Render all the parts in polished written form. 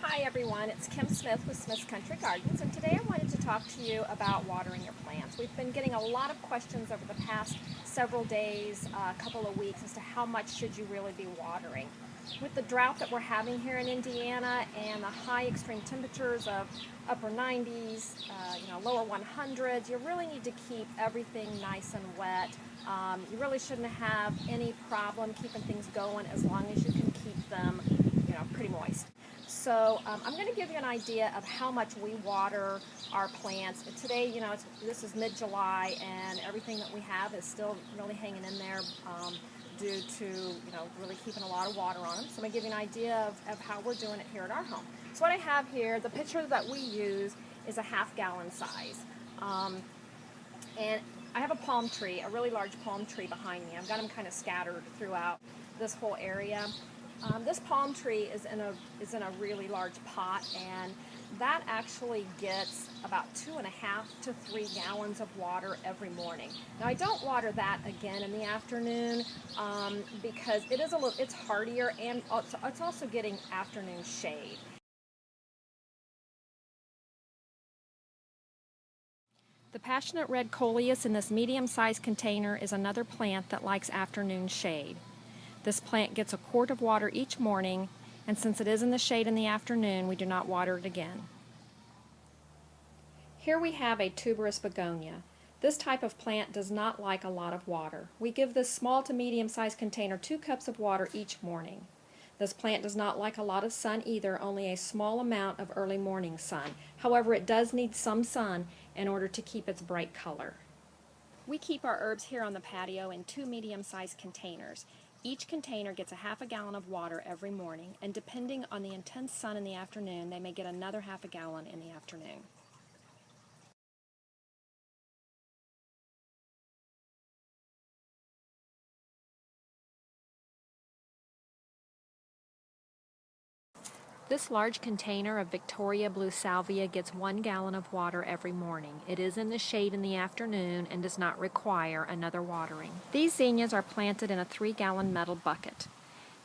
Hi everyone, it's Kim Smith with Smith's Country Gardens, and today I wanted to talk to you about watering your plants. We've been getting a lot of questions over the past several days, a couple of weeks, as to how much should you really be watering. With the drought that we're having here in Indiana and the high extreme temperatures of upper 90s, lower 100s, you really need to keep everything nice and wet. You really shouldn't have any problem keeping things going as long as you can keep them, pretty moist. So I'm going to give you an idea of how much we water our plants. Today, this is mid-July, and everything that we have is still really hanging in there due to, really keeping a lot of water on them. So I'm going to give you an idea of how we're doing it here at our home. So what I have here, the pitcher that we use is a half-gallon size. And I have a palm tree, a really large palm tree behind me. I've got them kind of scattered throughout this whole area. This palm tree is in a really large pot, and that actually gets about 2.5 to 3 gallons of water every morning. Now I don't water that again in the afternoon because it's hardier, and it's also getting afternoon shade. The passionate red coleus in this medium-sized container is another plant that likes afternoon shade. This plant gets a quart of water each morning, and since it is in the shade in the afternoon, we do not water it again. Here we have a tuberous begonia. This type of plant does not like a lot of water. We give this small to medium-sized container 2 cups of water each morning. This plant does not like a lot of sun either, only a small amount of early morning sun. However, it does need some sun in order to keep its bright color. We keep our herbs here on the patio in 2 medium-sized containers. Each container gets a half a gallon of water every morning, and depending on the intense sun in the afternoon, they may get another half a gallon in the afternoon. This large container of Victoria Blue Salvia gets 1 gallon of water every morning. It is in the shade in the afternoon and does not require another watering. These zinnias are planted in a 3-gallon metal bucket.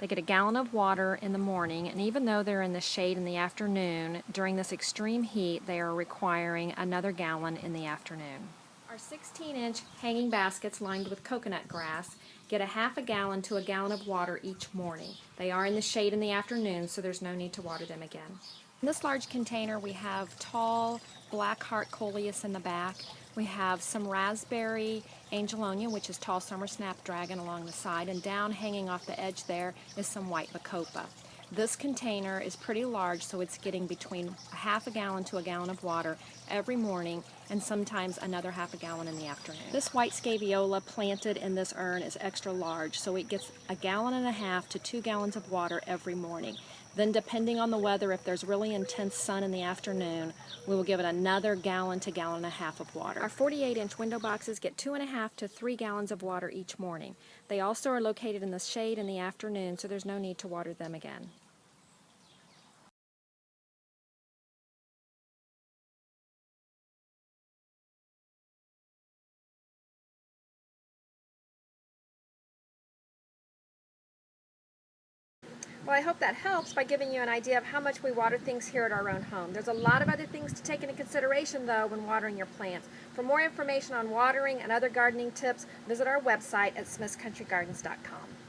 They get a gallon of water in the morning, and even though they're in the shade in the afternoon, during this extreme heat, they are requiring another gallon in the afternoon. Our 16-inch hanging baskets lined with coconut grass get a half a gallon to a gallon of water each morning. They are in the shade in the afternoon, so there's no need to water them again. In this large container, we have tall black heart coleus in the back. We have some raspberry angelonia, which is tall summer snapdragon, along the side, and down hanging off the edge there is some white bacopa. This container is pretty large, so it's getting between a half a gallon to a gallon of water every morning, and sometimes another half a gallon in the afternoon. This white scaevola planted in this urn is extra large, so it gets a gallon and a half to 2 gallons of water every morning. Then, depending on the weather, if there's really intense sun in the afternoon, we will give it another gallon to gallon and a half of water. Our 48-inch window boxes get 2.5 to 3 gallons of water each morning. They also are located in the shade in the afternoon, so there's no need to water them again. Well, I hope that helps by giving you an idea of how much we water things here at our own home. There's a lot of other things to take into consideration, though, when watering your plants. For more information on watering and other gardening tips, visit our website at smithscountrygardens.com.